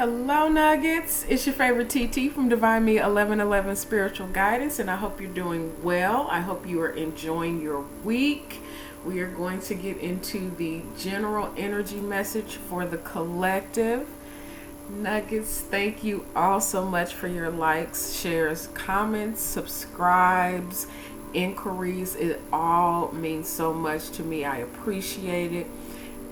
Hello, Nuggets. It's your favorite TT from Divine Me 1111 Spiritual Guidance, and I hope you're doing well. I hope you are enjoying your week. We are going to get into the general energy message for the collective. Nuggets, thank you all so much for your likes, shares, comments, subscribes, inquiries. It all means so much to me. I appreciate it.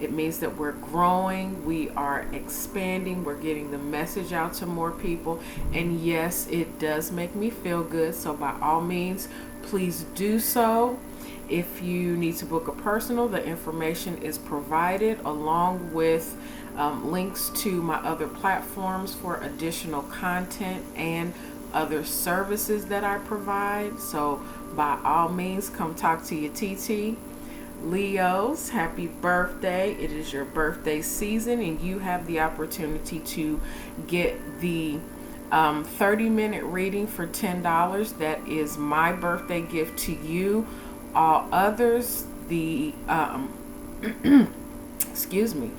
It means that we're growing, we are expanding, we're getting the message out to more people. And yes, it does make me feel good. So by all means, please do so. If you need to book a personal, the information is provided along with links to my other platforms for additional content and other services that I provide. So by all means, come talk to your TT. Leos, happy birthday. It is your birthday season and you have the opportunity to get the 30-minute reading for $10. That is my birthday gift to you. All others, the excuse me,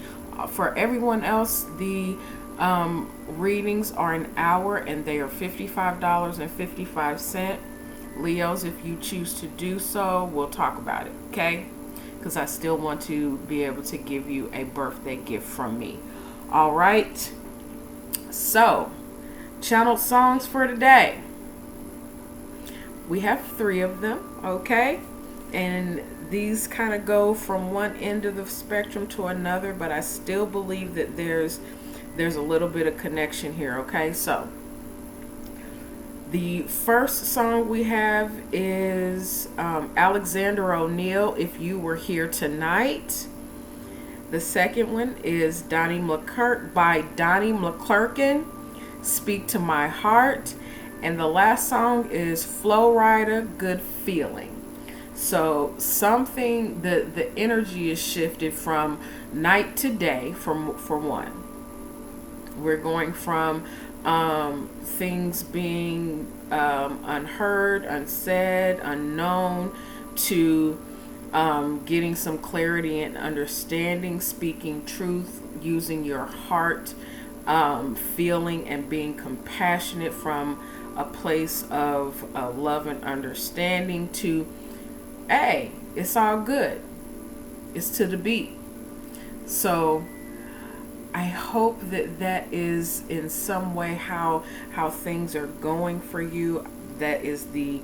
for everyone else, the readings are an hour and they are $55.55. Leos, if you choose to do so, we'll talk about it, okay? Because I still want to be able to give you a birthday gift from me. All right. So, channeled songs for today. We have 3 of them, okay? And these kind of go from one end of the spectrum to another, but I still believe that there's a little bit of connection here, okay? So, the first song we have is Alexander O'Neal, If You Were Here Tonight. The second one is by Donnie McClurkin, Speak to My Heart. And the last song is Rida, Good Feeling. So something, the energy is shifted from night to day for one. We're going from things being unheard, unsaid, unknown, to getting some clarity and understanding, speaking truth, using your heart, feeling and being compassionate from a place of love and understanding to, hey, it's all good. It's to the beat. So I hope that is in some way how things are going for you. That is the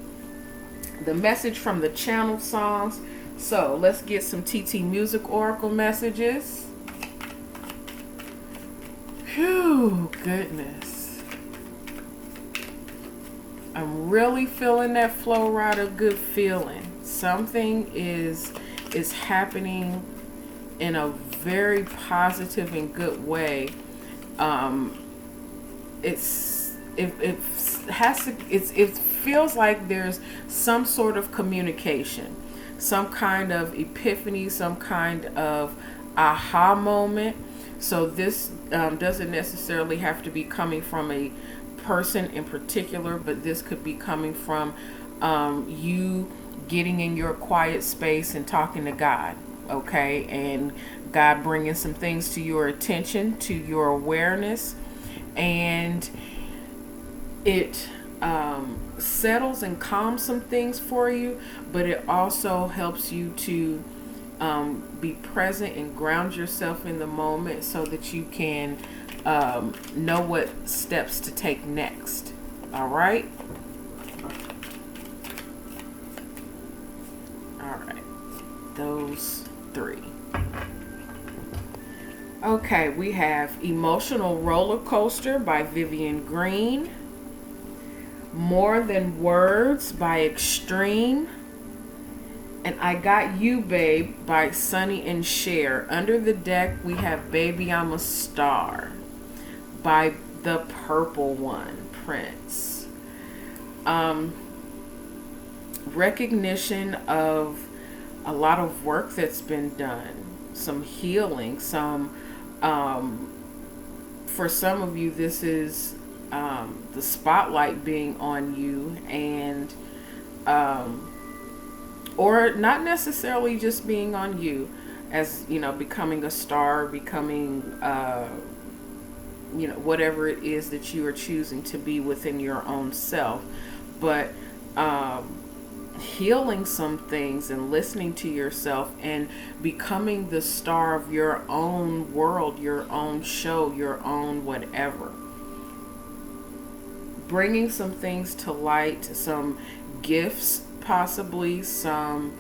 message from the channel songs. So let's get some TT Music Oracle messages. Phew, goodness. I'm really feeling that flow rider good feeling. Something is happening in a very positive and good way. It feels like there's some sort of communication, some kind of epiphany, some kind of aha moment. So this doesn't necessarily have to be coming from a person in particular, but this could be coming from you getting in your quiet space and talking to God, okay? And God bringing some things to your attention, to your awareness, and it settles and calms some things for you, but it also helps you to be present and ground yourself in the moment so that you can know what steps to take next. All right? All right. Those 3. Okay, we have Emotional Roller Coaster by Vivian Green. More Than Words by Extreme. And I Got You Babe by Sonny and Cher. Under the deck, we have Baby I'm a Star by the purple one, Prince. Recognition of a lot of work that's been done. Some healing, some for some of you, this is the spotlight being on you, and or not necessarily just being on you, as you know, becoming a star, becoming whatever it is that you are choosing to be within your own self. But healing some things and listening to yourself and becoming the star of your own world, your own show, your own whatever. Bringing some things to light, some gifts, possibly some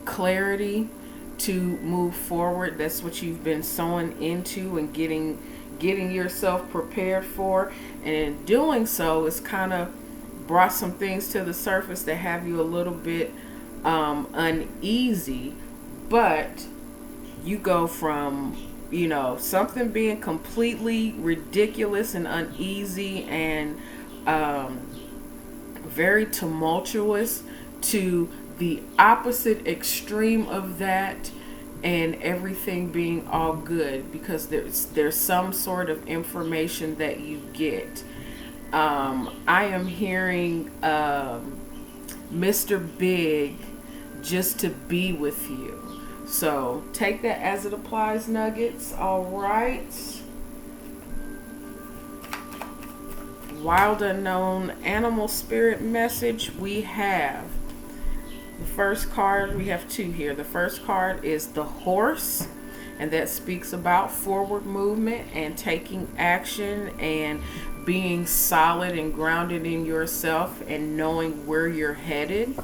clarity to move forward. That's what you've been sowing into and getting yourself prepared for. And in doing so, it's kind of brought some things to the surface that have you a little bit uneasy. But you go from something being completely ridiculous and uneasy and very tumultuous to the opposite extreme of that, and everything being all good because there's some sort of information that you get. I am hearing Mr. Big just to be with you. So take that as it applies, Nuggets. All right. Wild Unknown Animal Spirit Message. We have the first card. We have two here. The first card is the Horse, and that speaks about forward movement and taking action and being solid and grounded in yourself and knowing where you're headed.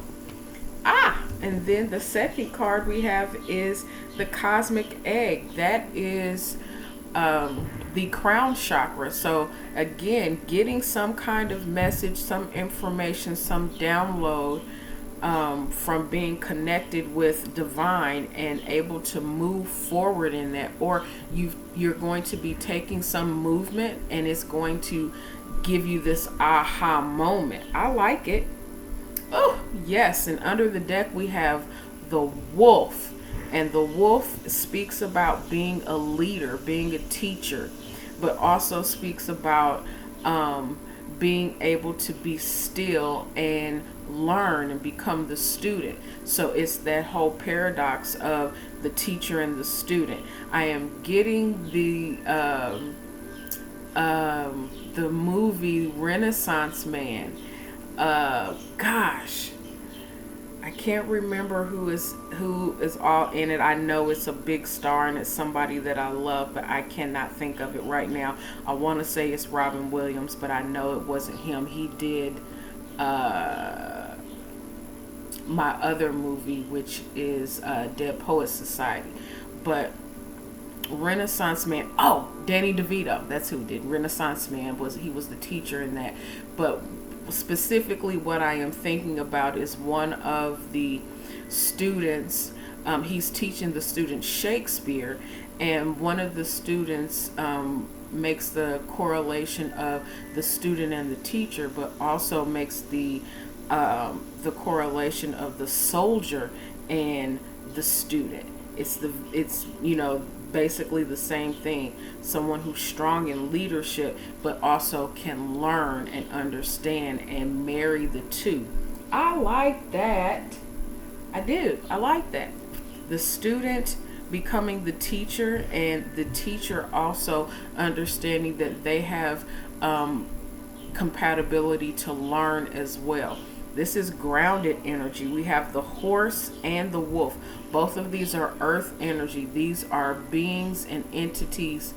And then the second card we have is the Cosmic Egg. That is the crown chakra. So again, getting some kind of message, some information, some download from being connected with divine and able to move forward in that. Or you're going to be taking some movement and it's going to give you this aha moment. I like it. Oh, yes. And under the deck, we have the Wolf. And the Wolf speaks about being a leader, being a teacher, but also speaks about being able to be still and learn and become the student. So it's that whole paradox of the teacher and the student. I am getting the movie Renaissance Man. Gosh, I can't remember who is all in it. I know it's a big star and it's somebody that I love, but I cannot think of it right now. I want to say it's Robin Williams, but I know it wasn't him. He did my other movie, which is Dead Poets Society. But Renaissance Man, Danny DeVito, that's who did Renaissance Man. He was the teacher in that. But specifically what I am thinking about is one of the students, he's teaching the student Shakespeare, and one of the students makes the correlation of the student and the teacher, but also makes the correlation of the soldier and the student. It's basically the same thing. Someone who's strong in leadership, but also can learn and understand and marry the two. I like that. I do. I like that. The student becoming the teacher, and the teacher also understanding that they have compatibility to learn as well. This is grounded energy. We have the Horse and the Wolf. Both of these are earth energy. These are beings and entities,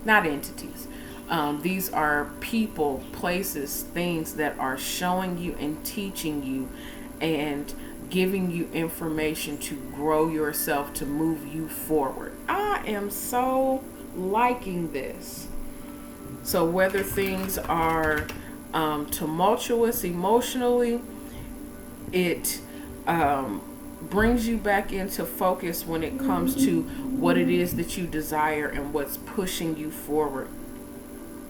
not entities. These are people, places, things that are showing you and teaching you and giving you information to grow yourself, to move you forward. I am so liking this. So whether things are tumultuous emotionally, it brings you back into focus when it comes to what it is that you desire and what's pushing you forward,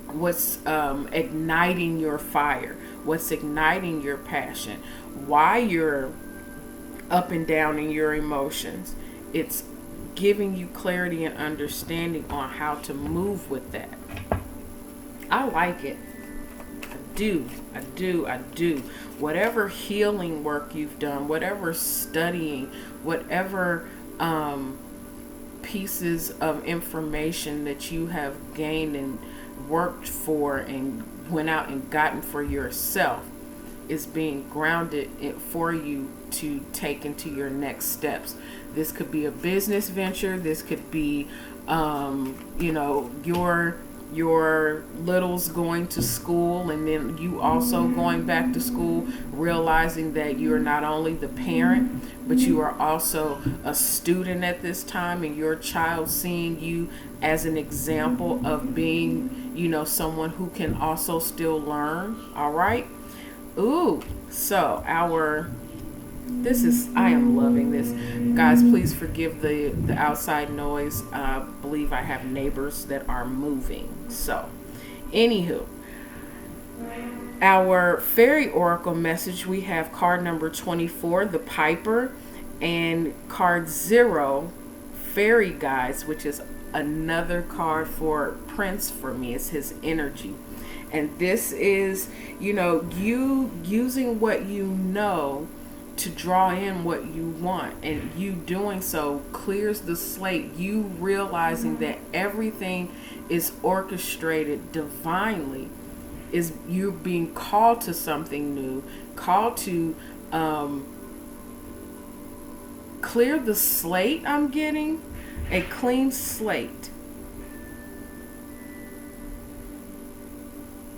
what's igniting your fire, what's igniting your passion, why you're up and down in your emotions. It's giving you clarity and understanding on how to move with that. I like it. I do. Whatever healing work you've done, whatever studying, whatever pieces of information that you have gained and worked for and went out and gotten for yourself is being grounded for you to take into your next steps. This could be a business venture. This could be, your littles going to school, and then you also going back to school, realizing that you're not only the parent, but you are also a student at this time, and your child seeing you as an example of being, someone who can also still learn. All right. Ooh, so I am loving this. Guys, please forgive the outside noise. I believe I have neighbors that are moving. So, anywho, our fairy oracle message, we have card number 24, the Piper, and card 0, Fairy Guides, which is another card for Prince for me. It's his energy. And this is, you using what you know to draw in what you want, and you doing so clears the slate. You realizing that everything is orchestrated divinely, is you being called to something new, called to clear the slate. I'm getting a clean slate.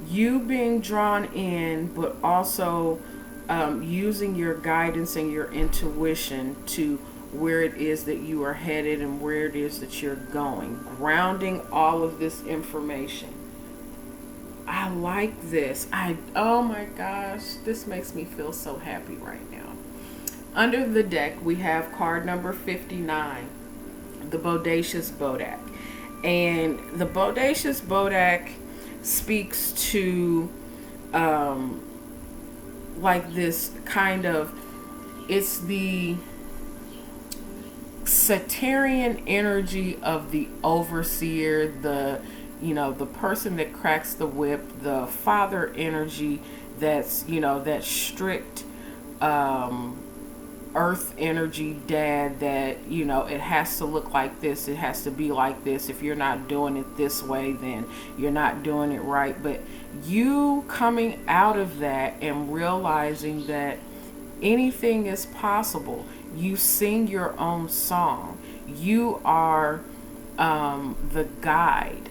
You being drawn in, but also using your guidance and your intuition to where it is that you are headed and where it is that you're going. Grounding all of this information. I like this. Oh my gosh, this makes me feel so happy right now. Under the deck, we have card number 59, the Bodacious Bodak. And the Bodacious Bodak speaks to like this kind of, it's the Satyrian energy of the overseer, the person that cracks the whip, the father energy that's, that strict earth energy dad that, it has to look like this, it has to be like this. If you're not doing it this way, then you're not doing it right. But you coming out of that and realizing that anything is possible. You sing your own song. You are the guide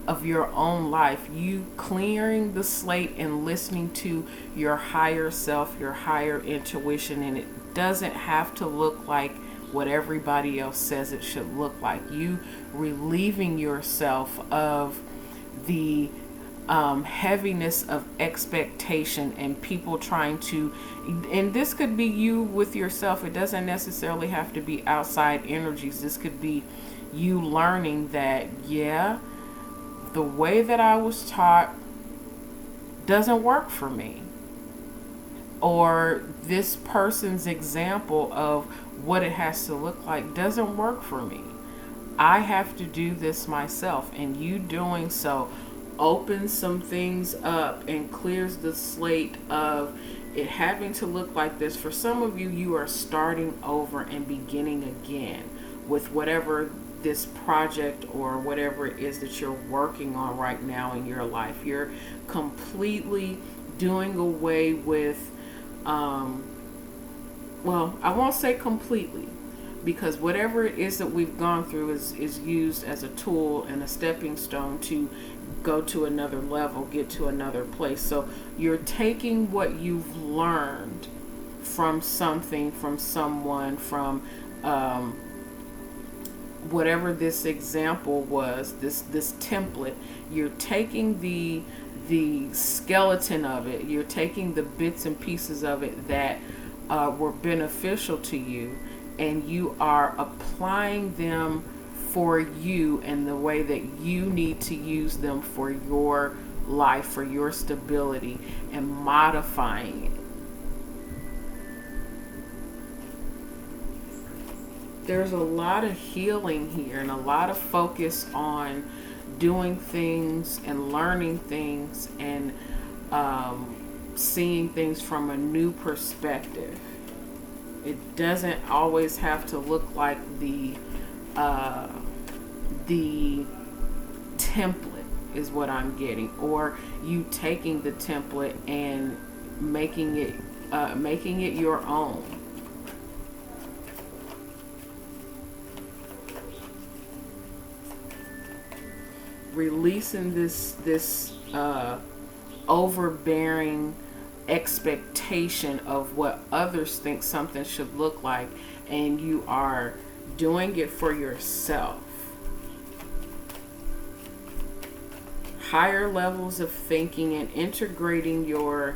of your own life. You clearing the slate and listening to your higher self, your higher intuition, and it doesn't have to look like what everybody else says it should look like. You relieving yourself of the heaviness of expectation and people trying to, and this could be you with yourself. It doesn't necessarily have to be outside energies. This could be you learning that, the way that I was taught doesn't work for me. Or this person's example of what it has to look like doesn't work for me. I have to do this myself. And you doing so opens some things up and clears the slate of it having to look like this. For some of you, you are starting over and beginning again with whatever this project or whatever it is that you're working on right now in your life. You're completely doing away with, well, I won't say completely, because whatever it is that we've gone through is used as a tool and a stepping stone to go to another level, get to another place. So you're taking what you've learned from something, from someone, from whatever this example was, this template. You're taking the skeleton of it. You're taking the bits and pieces of it that were beneficial to you, and you are applying them for you and the way that you need to use them for your life, for your stability, and modifying it. There's a lot of healing here and a lot of focus on doing things and learning things and seeing things from a new perspective. It doesn't always have to look like the the template is what I'm getting, or you taking the template and making it your own. Releasing this overbearing expectation of what others think something should look like, and you are doing it for yourself. Higher levels of thinking and integrating your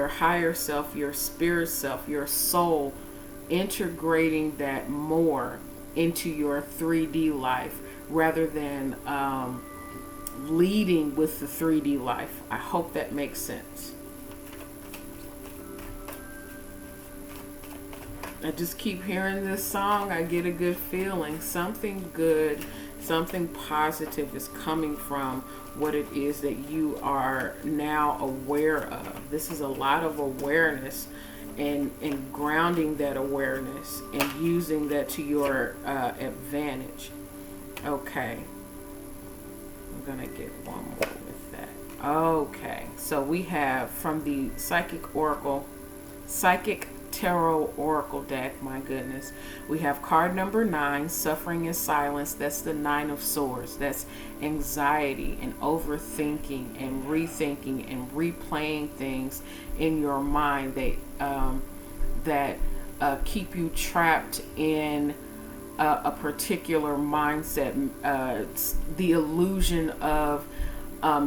higher self, your spirit self, your soul, integrating that more into your 3D life rather than leading with the 3D life. I hope that makes sense. I just keep hearing this song. I get a good feeling. Something good, something positive is coming from what it is that you are now aware of. This is a lot of awareness, and grounding that awareness and using that to your advantage. Okay. I'm going to get one more with that. Okay. So we have from the Psychic Tarot Oracle deck, my goodness. We have card number 9, Suffering in Silence. That's the 9 of Swords. That's anxiety and overthinking and rethinking and replaying things in your mind that keep you trapped in a particular mindset. The illusion of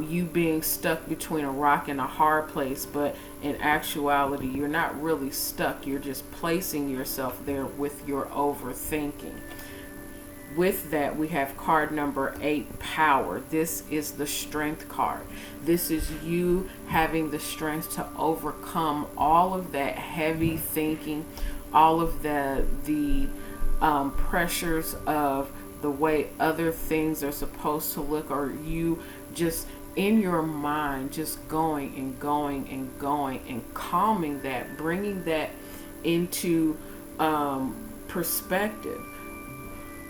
you being stuck between a rock and a hard place, but in actuality you're not really stuck. You're just placing yourself there with your overthinking. With that, we have card number 8, Power. This is the Strength card. This is you having the strength to overcome all of that heavy thinking, all of the pressures of the way other things are supposed to look, or you just in your mind just going and going and going and calming that, bringing that into perspective,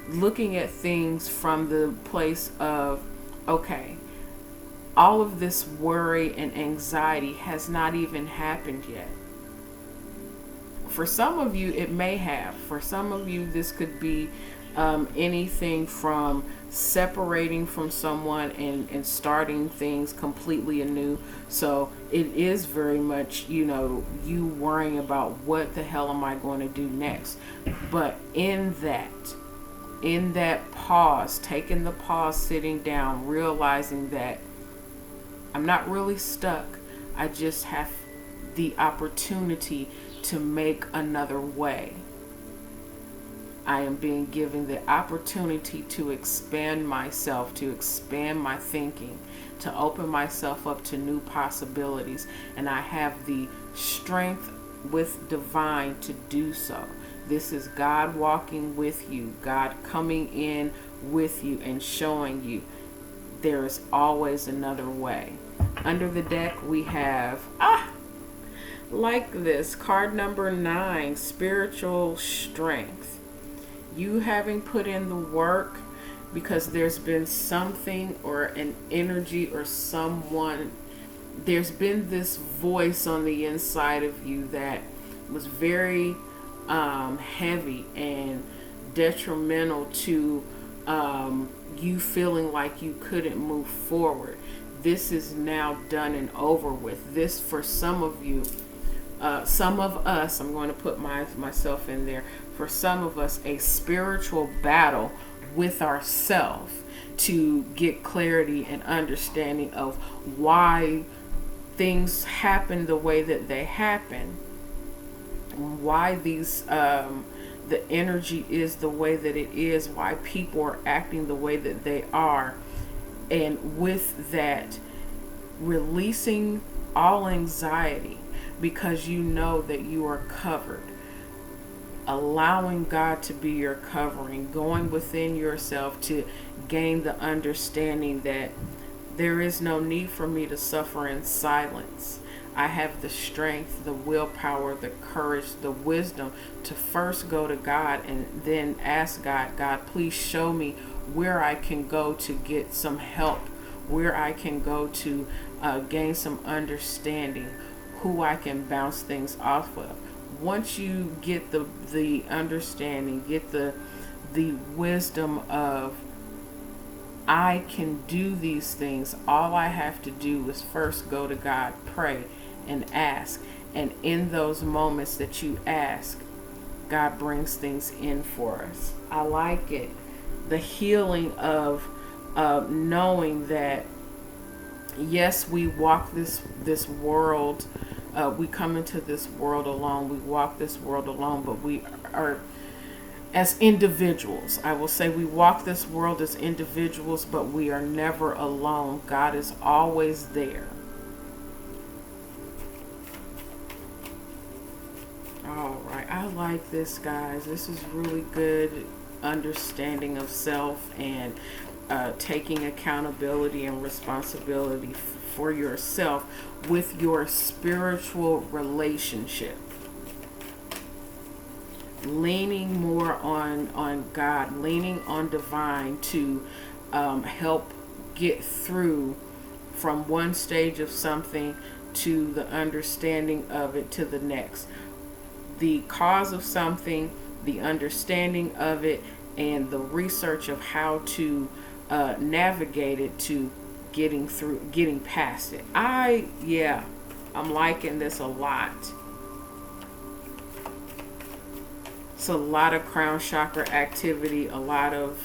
looking at things from the place of, okay, all of this worry and anxiety has not even happened yet. For some of you, it may have. For some of you, this could be anything from separating from someone and starting things completely anew. So it is very much, you worrying about what the hell am I going to do next. But in that pause, taking the pause, sitting down, realizing that I'm not really stuck. I just have the opportunity to make another way. I am being given the opportunity to expand myself, to expand my thinking, to open myself up to new possibilities. And I have the strength with divine to do so. This is God walking with you, God coming in with you and showing you there is always another way. Under the deck, we have, like this, card number 9, Spiritual Strength. You having put in the work because there's been something or an energy or someone, there's been this voice on the inside of you that was very heavy and detrimental to you feeling like you couldn't move forward. This is now done and over with. This, for some of you, some of us, I'm going to put myself in there, for some of us, a spiritual battle with ourselves to get clarity and understanding of why things happen the way that they happen, why these the energy is the way that it is, why people are acting the way that they are. And with that, releasing all anxiety because you know that you are covered. Allowing God to be your covering, going within yourself to gain the understanding that there is no need for me to suffer in silence. I have the strength, the willpower, the courage, the wisdom to first go to God and then ask God, God, please show me where I can go to get some help, where I can go to gain some understanding, who I can bounce things off of. Once you get the understanding, get the wisdom of I can do these things, all I have to do is first go to God, pray, and ask. And in those moments that you ask, God brings things in for us. I like it. The healing of knowing that yes, we walk this world. We come into this world alone. We walk this world alone, but we are as individuals. I will say we walk this world as individuals, but we are never alone. God is always there. All right. I like this, guys. This is really good understanding of self and taking accountability and responsibility for yourself with your spiritual relationship. Leaning more on God, leaning on divine to help get through from one stage of something to the understanding of it to the next. The cause of something, the understanding of it, and the research of how to navigate it to getting past it. I'm liking this a lot. It's a lot of crown chakra activity, a lot of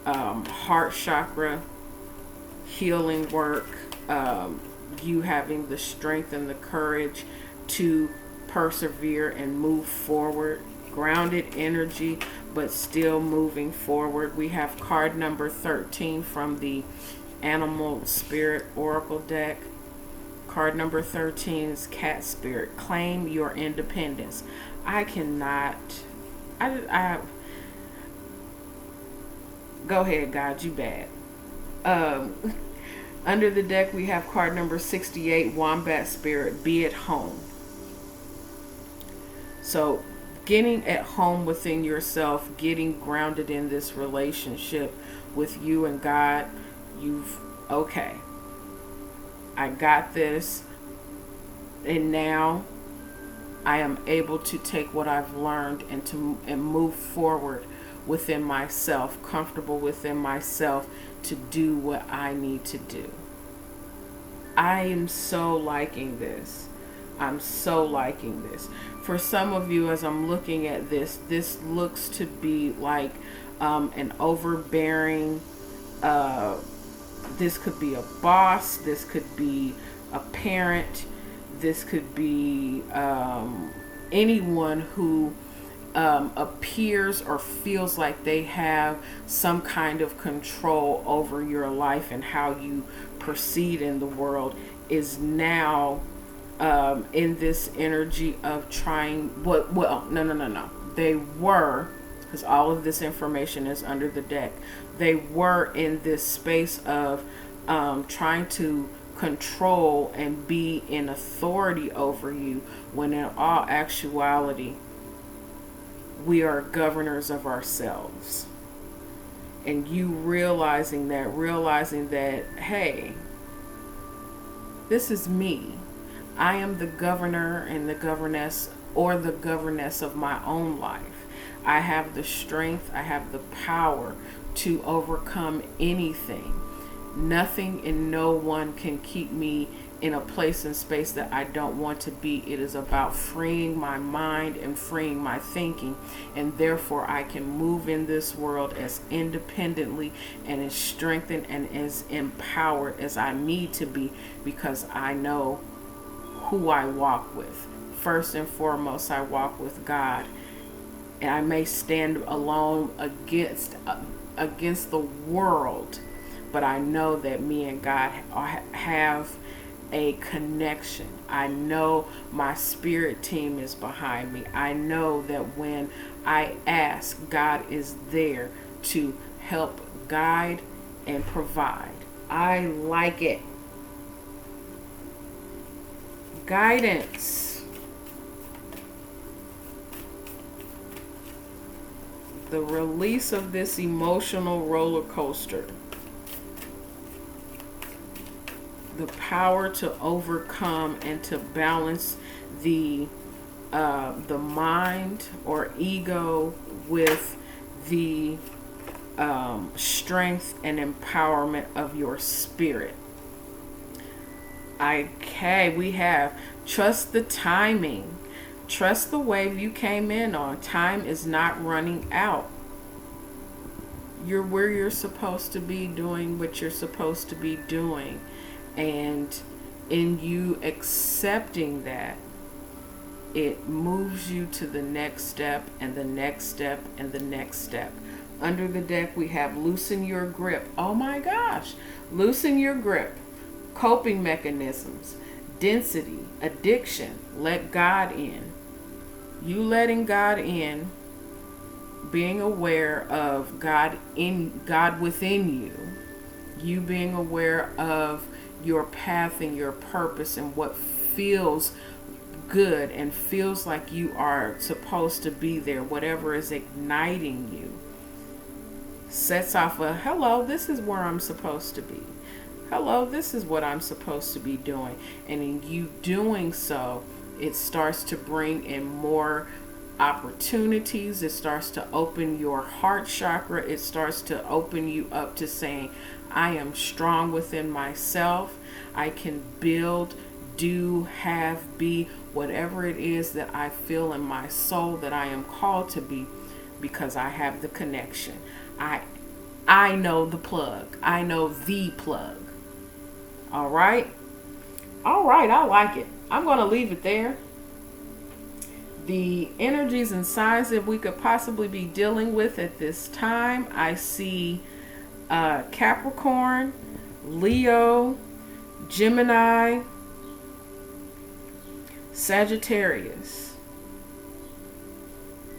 heart chakra healing work, you having the strength and the courage to persevere and move forward, grounded energy, but still moving forward. We have card number 13 from the Animal Spirit Oracle deck. Card number 13 is Cat Spirit. Claim your independence. I cannot. I go ahead, God. You bad. Under the deck, we have card number 68, Wombat Spirit. Be at home. So, getting at home within yourself, getting grounded in this relationship with you and God. Okay, I got this, and now I am able to take what I've learned and move forward within myself, comfortable within myself to do what I need to do. I am so liking this. I'm so liking this. For some of you, as I'm looking at this looks to be like an overbearing, this could be a boss, this could be a parent, this could be anyone who appears or feels like they have some kind of control over your life and how you proceed in the world is now in this energy of trying no. They were, because all of this information is under the deck, they were in this space of trying to control and be in authority over you, when in all actuality we are governors of ourselves. And you realizing that, hey, this is me. I am the governor and the governess, or the governess of my own life. I have the strength, I have the power to overcome anything. Nothing and no one can keep me in a place and space that I don't want to be. It is about freeing my mind and freeing my thinking, and therefore I can move in this world as independently and as strengthened and as empowered as I need to be, because I know who I walk with. First and foremost, I walk with God, and I may stand alone against the world, but I know that me and God have a connection. I know my spirit team is behind me. I know that when I ask, God is there to help guide and provide. I like it. Guidance. The release of this emotional roller coaster. The power to overcome and to balance the mind or ego with the strength and empowerment of your spirit. Okay, we have trust the timing. Trust the wave you came in on. Time is not running out. You're where you're supposed to be, doing what you're supposed to be doing. And in you accepting that, it moves you to the next step and the next step and the next step. Under the deck, we have loosen your grip. Oh my gosh. Loosen your grip. Coping mechanisms. Density. Addiction. Let God in. You letting God in. Being aware of God within you. You being aware of your path and your purpose and what feels good and feels like you are supposed to be there. Whatever is igniting you sets off a hello, this is where I'm supposed to be. Hello, this is what I'm supposed to be doing. And in you doing so, it starts to bring in more opportunities. It starts to open your heart chakra. It starts to open you up to saying, I am strong within myself. I can build, do, have, be, whatever it is that I feel in my soul that I am called to be, because I have the connection. I know the plug. I know the plug. All right. All right. I like it. I'm going to leave it there. The energies and signs that we could possibly be dealing with at this time, I see Capricorn, Leo, Gemini, Sagittarius.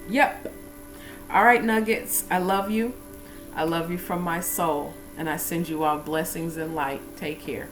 Yep. All right, Nuggets. I love you. I love you from my soul. And I send you all blessings and light. Take care.